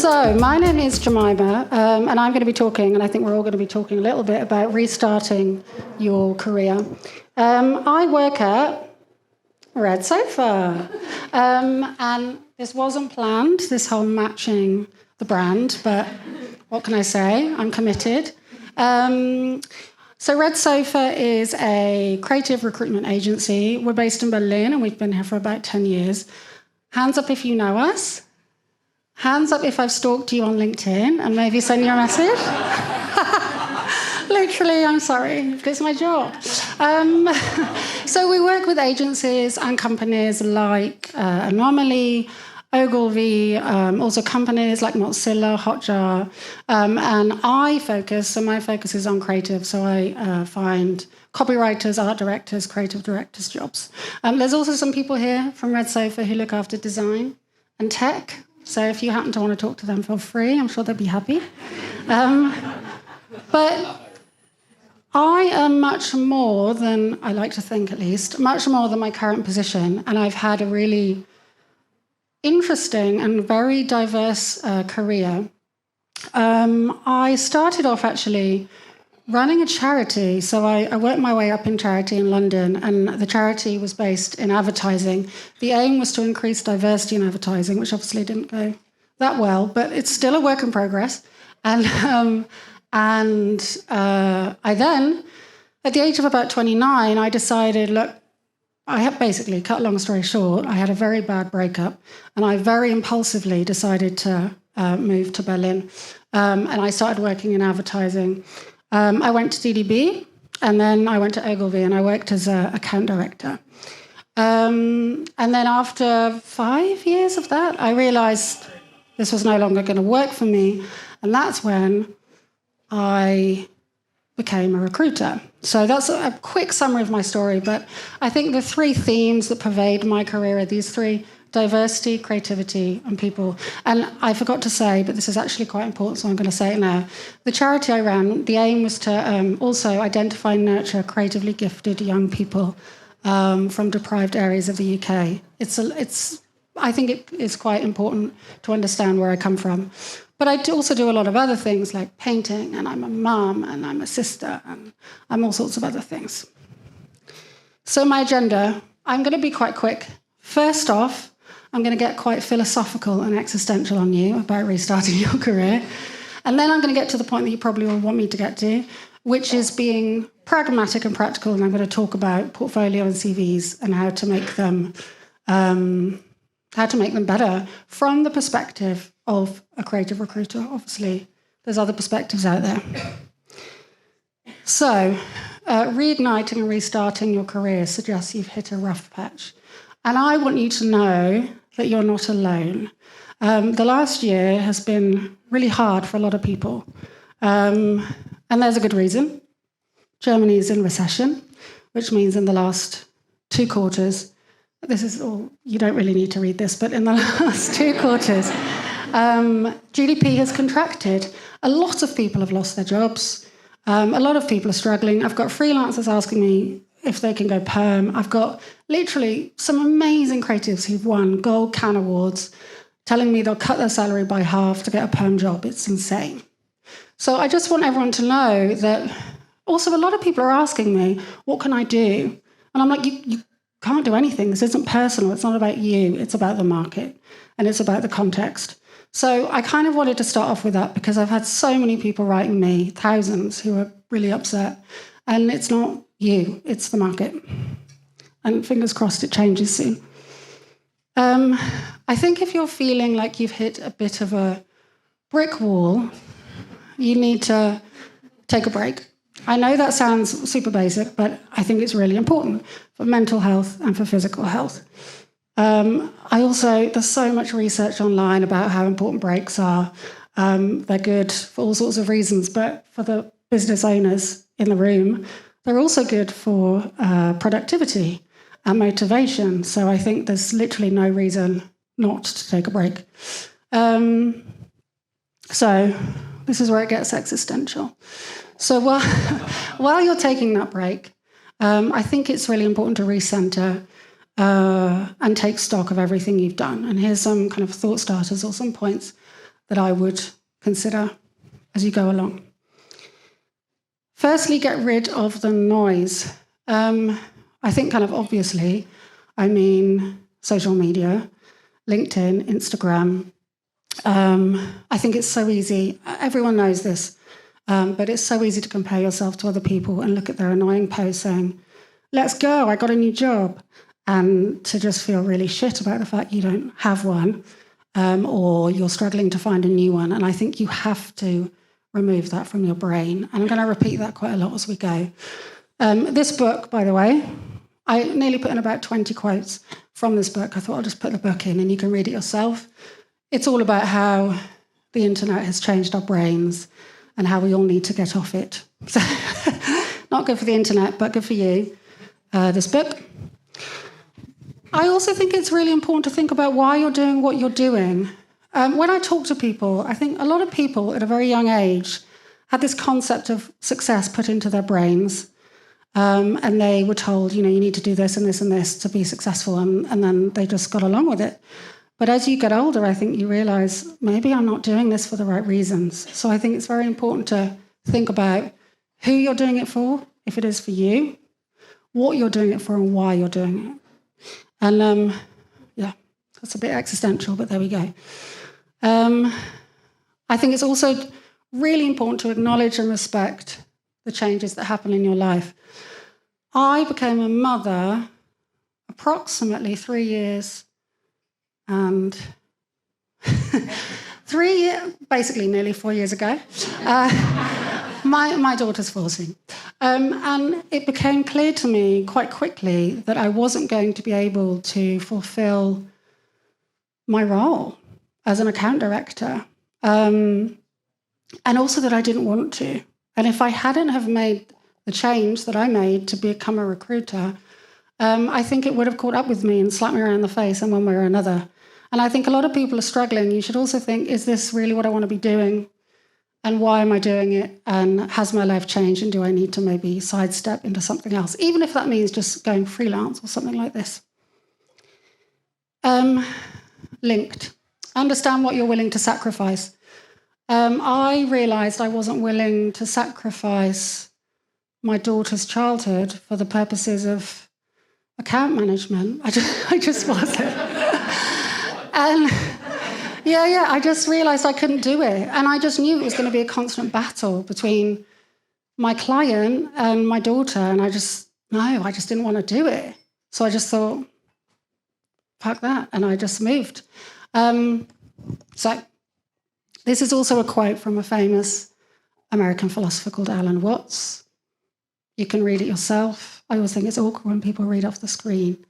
So, my name is Jemima, and I'm going to be talking, and I think we're all going to be talking a little bit about restarting your career. I work at Red Sofa, and this wasn't planned, this whole matching the brand, but what can I say? I'm committed. So Red Sofa is a creative recruitment agency. We're based in Berlin, and we've been here for about 10 years. Hands up if you know us. Hands up if I've stalked you on LinkedIn and maybe send you a message. Literally, I'm sorry. It's my job. So we work with agencies and companies like Anomaly, Ogilvy, also companies like Mozilla, Hotjar. And my focus is on creative. So I find copywriters, art directors, creative directors jobs. There's also some people here from Red Sofa who look after design and tech. So if you happen to want to talk to them, feel free. I'm sure they'll be happy. But I am much more than, I like to think at least, much more than my current position. And I've had a really interesting and very diverse career. I started off actually running a charity. So I worked my way up in charity in London, and the charity was based in advertising. The aim was to increase diversity in advertising, which obviously didn't go that well, but it's still a work in progress. And I then, at the age of about 29, I decided, look, I have basically, cut a long story short, I had a very bad breakup, and I very impulsively decided to move to Berlin. And I started working in advertising. I went to DDB, and then I went to Ogilvy, and I worked as an account director. And then after 5 years of that, I realized this was no longer going to work for me, and that's when I became a recruiter. So that's a quick summary of my story, but I think the three themes that pervade my career are these three: diversity, creativity, and people. And I forgot to say, but this is actually quite important, so I'm going to say it now. The charity I ran, the aim was to also identify and nurture creatively gifted young people from deprived areas of the UK. I think it is quite important to understand where I come from. But I also do a lot of other things like painting, and I'm a mum, and I'm a sister, and I'm all sorts of other things. So my agenda, I'm going to be quite quick. First off, I'm going to get quite philosophical and existential on you about restarting your career. And then I'm going to get to the point that you probably will want me to get to, which is being pragmatic and practical. And I'm going to talk about portfolio and CVs and how to make them better from the perspective of a creative recruiter. Obviously, there's other perspectives out there. So, reigniting and restarting your career suggests you've hit a rough patch. And I want you to know that you're not alone. The last year has been really hard for a lot of people. And there's a good reason. Germany is in recession, which means in the last 2 quarters, this is all, you don't really need to read this, but in the last 2 quarters, GDP has contracted. A lot of people have lost their jobs. A lot of people are struggling. I've got freelancers asking me if they can go perm. I've got literally some amazing creatives who've won Gold Can Awards telling me they'll cut their salary by half to get a perm job. It's insane. So I just want everyone to know that also a lot of people are asking me, what can I do? And I'm like, you can't do anything. This isn't personal. It's not about you. It's about the market, and it's about the context. So I kind of wanted to start off with that because I've had so many people writing me, thousands, who are really upset. And it's not you, it's the market. And fingers crossed it changes soon. I think if you're feeling like you've hit a bit of a brick wall, you need to take a break. I know that sounds super basic, but I think it's really important for mental health and for physical health. There's so much research online about how important breaks are. They're good for all sorts of reasons, but for the business owners in the room, they're also good for productivity and motivation. So I think there's literally no reason not to take a break. So this is where it gets existential. So while you're taking that break, I think it's really important to recenter and take stock of everything you've done. And here's some kind of thought starters or some points that I would consider as you go along. Firstly, get rid of the noise. I think kind of obviously, I mean social media, LinkedIn, Instagram. I think it's so easy. Everyone knows this, but it's so easy to compare yourself to other people and look at their annoying posts saying, let's go, I got a new job, and to just feel really shit about the fact you don't have one, or you're struggling to find a new one. And I think you have to remove that from your brain. And I'm going to repeat that quite a lot as we go. This book, by the way, I nearly put in about 20 quotes from this book. I thought I'll just put the book in and you can read it yourself. It's all about how the internet has changed our brains and how we all need to get off it. So, not good for the internet, but good for you, this book. I also think it's really important to think about why you're doing what you're doing. When I talk to people, I think a lot of people at a very young age had this concept of success put into their brains, and they were told, you need to do this and this and this to be successful, and then they just got along with it. But as you get older, I think you realise, maybe I'm not doing this for the right reasons. So I think it's very important to think about who you're doing it for, if it is for you, what you're doing it for, and why you're doing it. And that's a bit existential, but there we go. I think it's also really important to acknowledge and respect the changes that happen in your life. I became a mother approximately 3 years and basically nearly 4 years ago. My daughter's 14. And it became clear to me quite quickly that I wasn't going to be able to fulfill my role as an account director, and also that I didn't want to. And if I hadn't have made the change that I made to become a recruiter, I think it would have caught up with me and slapped me around the face in one way or another. And I think a lot of people are struggling. You should also think, is this really what I want to be doing? And why am I doing it? And has my life changed? And do I need to maybe sidestep into something else? Even if that means just going freelance or something like this. Linked. Understand what you're willing to sacrifice. I realised I wasn't willing to sacrifice my daughter's childhood for the purposes of account management. I just wasn't. And I just realised I couldn't do it. And I just knew it was going to be a constant battle between my client and my daughter. And I just didn't want to do it. So I just thought, fuck that. And I just moved. So this is also a quote from a famous American philosopher called Alan Watts. You can read it yourself. I always think it's awkward when people read off the screen.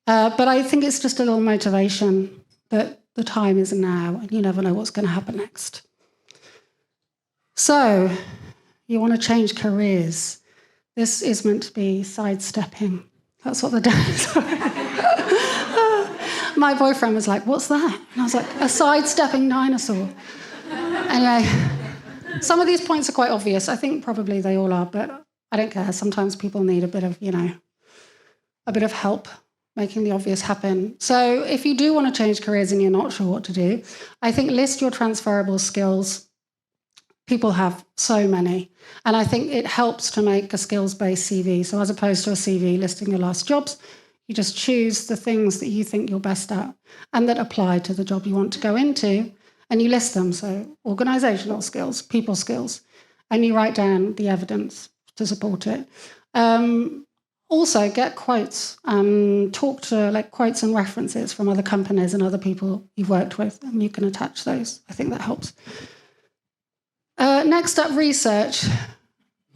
But I think it's just a little motivation that the time is now and you never know what's going to happen next. So, you want to change careers. This is meant to be sidestepping. That's what the dance My boyfriend was like, what's that? And I was like, a sidestepping dinosaur. Anyway, some of these points are quite obvious. I think probably they all are, but I don't care. Sometimes people need a bit of help making the obvious happen. So if you do want to change careers and you're not sure what to do, I think list your transferable skills. People have so many. And I think it helps to make a skills-based CV. So as opposed to a CV listing your last jobs, you just choose the things that you think you're best at and that apply to the job you want to go into, and you list them. So organisational skills, people skills, and you write down the evidence to support it. Also, get quotes and talk to quotes and references from other companies and other people you've worked with, and you can attach those. I think that helps. Next up, research.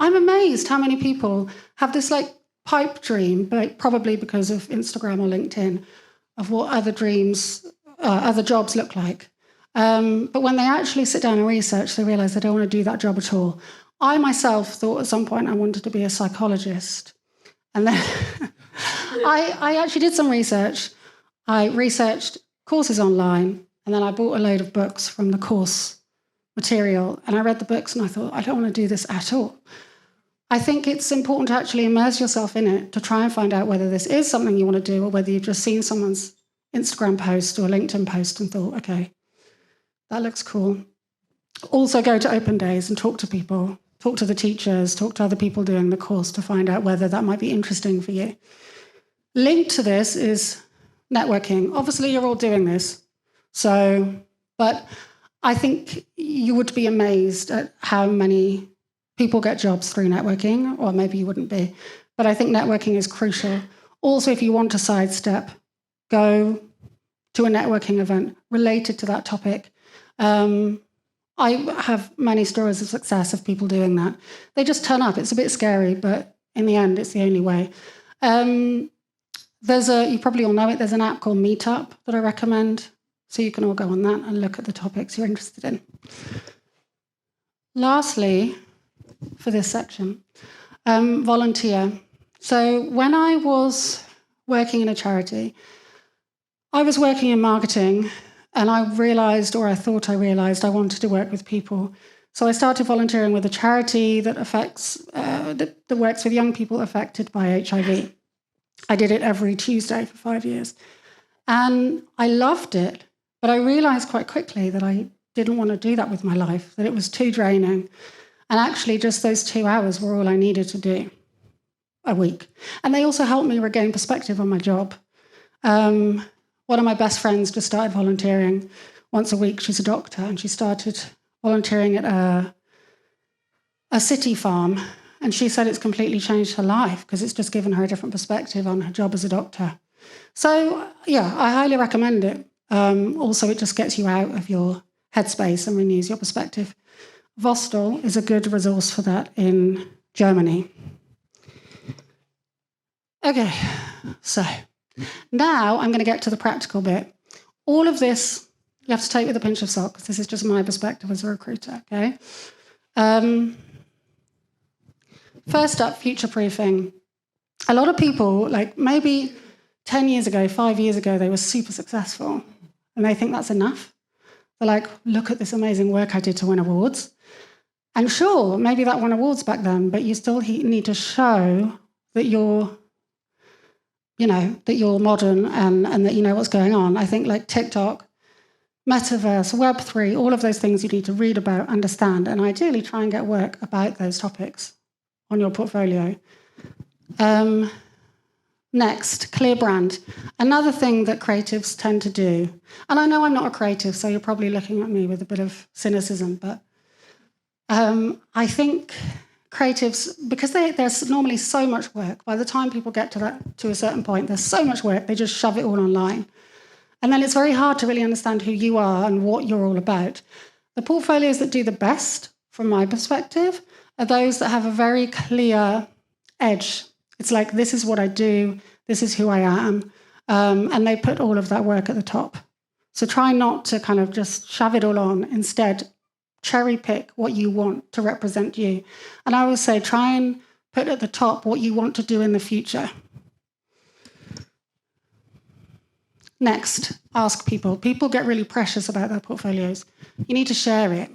I'm amazed how many people have this pipe dream, but probably because of Instagram or LinkedIn, of what other jobs look like. But when they actually sit down and research, they realise they don't want to do that job at all. I myself thought at some point I wanted to be a psychologist. And then I actually did some research. I researched courses online, and then I bought a load of books from the course material, and I read the books and I thought, I don't want to do this at all. I think it's important to actually immerse yourself in it to try and find out whether this is something you want to do or whether you've just seen someone's Instagram post or LinkedIn post and thought, okay, That looks cool. Also go to open days and talk to people. Talk to the teachers, talk to other people doing the course to find out whether that might be interesting for you. Linked to this is networking. Obviously, you're all doing this. But I think you would be amazed at how many people get jobs through networking, or maybe you wouldn't be. But I think networking is crucial. Also, if you want to sidestep, go to a networking event related to that topic. I have many stories of success of people doing that. They just turn up. It's a bit scary, but in the end, it's the only way. You probably all know it, there's an app called Meetup that I recommend. So you can all go on that and look at the topics you're interested in. Lastly, for this section, volunteer. So when I was working in a charity, I was working in marketing, and I thought I realized I wanted to work with people. So I started volunteering with a charity that that works with young people affected by HIV. I did it every Tuesday for 5 years. And I loved it, but I realized quite quickly that I didn't want to do that with my life, that it was too draining. And actually just those 2 hours were all I needed to do a week. And they also helped me regain perspective on my job. One of my best friends just started volunteering once a week. She's a doctor, and she started volunteering at a city farm. And she said it's completely changed her life because it's just given her a different perspective on her job as a doctor. So, yeah, I highly recommend it. Also, it just gets you out of your headspace and renews your perspective. Vostel is a good resource for that in Germany. Okay, so now I'm going to get to the practical bit. All of this you have to take with a pinch of salt because this is just my perspective as a recruiter, okay? First up, future-proofing. A lot of people, like maybe 10 years ago, 5 years ago, they were super successful and they think that's enough. They're like, look at this amazing work I did to win awards. And sure, maybe that won awards back then, but you still need to show that you're modern and that you know what's going on. I think like TikTok, Metaverse, Web3, all of those things you need to read about, understand, and ideally try and get work about those topics on your portfolio. Next, clear brand. Another thing that creatives tend to do, and I know I'm not a creative, so you're probably looking at me with a bit of cynicism, but I think creatives, because there's normally so much work, by the time people get to a certain point, there's so much work, they just shove it all online. And then it's very hard to really understand who you are and what you're all about. The portfolios that do the best, from my perspective, are those that have a very clear edge. It's like, this is what I do, this is who I am, and they put all of that work at the top. So try not to kind of just shove it all on. Instead, cherry pick what you want to represent you. And I would say try and put at the top what you want to do in the future. Next, ask people. People get really precious about their portfolios. You need to share it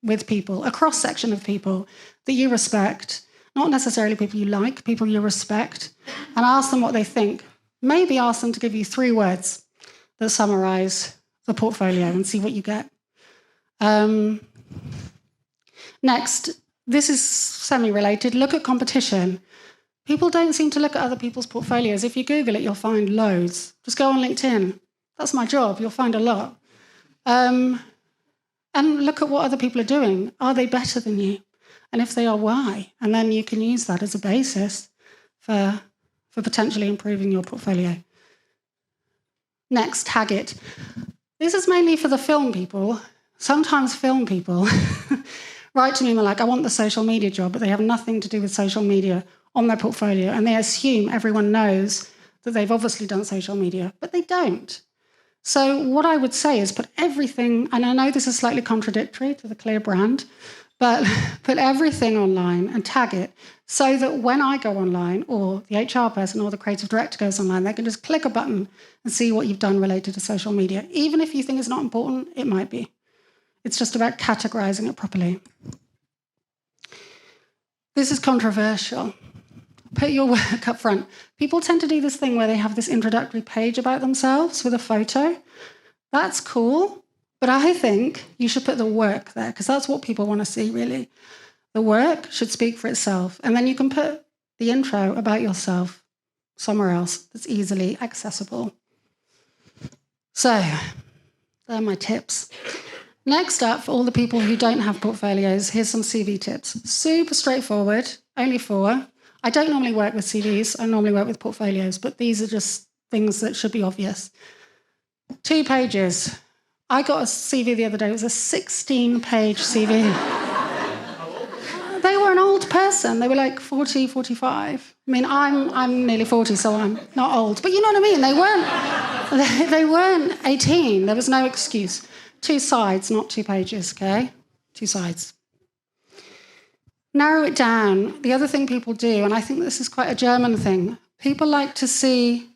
with people, a cross-section of people that you respect, not necessarily people you like, people you respect, and ask them what they think. Maybe ask them to give you 3 words that summarize the portfolio and see what you get. Next, this is semi-related. Look at competition. People don't seem to look at other people's portfolios. If you Google it, you'll find loads. Just go on LinkedIn. That's my job. You'll find a lot. And look at what other people are doing. Are they better than you? And if they are, why? And then you can use that as a basis for potentially improving your portfolio. Next, tag it. This is mainly for the film people. Sometimes film people write to me and they're like, I want the social media job, but they have nothing to do with social media on their portfolio, and they assume everyone knows that they've obviously done social media, but they don't. So what I would say is put everything, and I know this is slightly contradictory to the clear brand, but put everything online and tag it so that when I go online, or the HR person or the creative director goes online, they can just click a button and see what you've done related to social media. Even if you think it's not important, it might be. It's just about categorizing it properly. This is controversial. Put your work up front. People tend to do this thing where they have this introductory page about themselves with a photo. That's cool, But I think you should put the work there, because that's what people want to see, really. The work should speak for itself. And then you can put the intro about yourself somewhere else that's easily accessible. So, they're my tips. Next up, for all the people who don't have portfolios, here's some CV tips. Super straightforward, only 4. I don't normally work with CVs, I normally work with portfolios, but these are just things that should be obvious. 2 pages. I got a CV the other day, it was a 16-page CV. They were an old person, they were like 40, 45. I mean, I'm nearly 40, so I'm not old, but you know what I mean, they weren't 18, there was no excuse. 2 sides, not 2 pages, okay? 2 sides. Narrow it down. The other thing people do, and I think this is quite a German thing, people like to see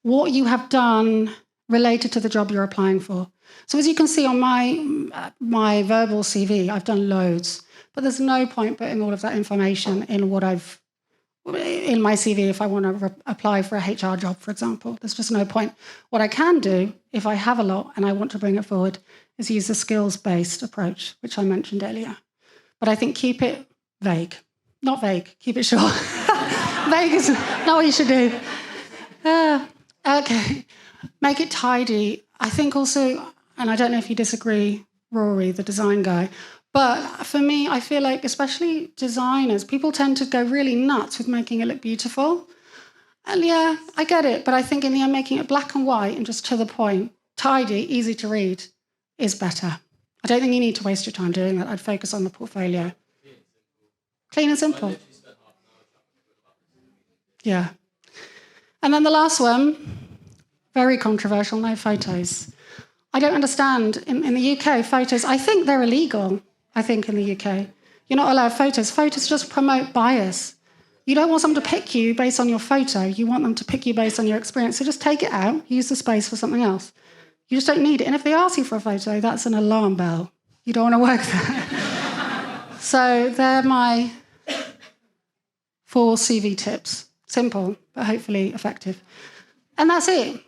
what you have done related to the job you're applying for. So as you can see on my verbal CV, I've done loads, but there's no point putting all of that information in in my CV if I want to apply for a HR job, for example. There's just no point. What I can do, if I have a lot and I want to bring it forward, is use the skills-based approach, which I mentioned earlier. But I think keep it vague. Not vague, keep it short. Vague is not what you should do. Okay, make it tidy. I think also, and I don't know if you disagree, Rory, the design guy, but for me, I feel like especially designers, people tend to go really nuts with making it look beautiful. And yeah, I get it, but I think in the end, making it black and white and just to the point, tidy, easy to read, is better. I don't think you need to waste your time doing that. I'd focus on the portfolio. Clean and simple. Yeah. And then the last one, very controversial, no photos. I don't understand. In the UK, photos, I think they're illegal, in the UK. You're not allowed photos. Photos just promote bias. You don't want someone to pick you based on your photo. You want them to pick you based on your experience. So just take it out, use the space for something else. You just don't need it. And if they ask you for a photo, that's an alarm bell. You don't want to work there. So they're my 4 CV tips. Simple, but hopefully effective. And that's it.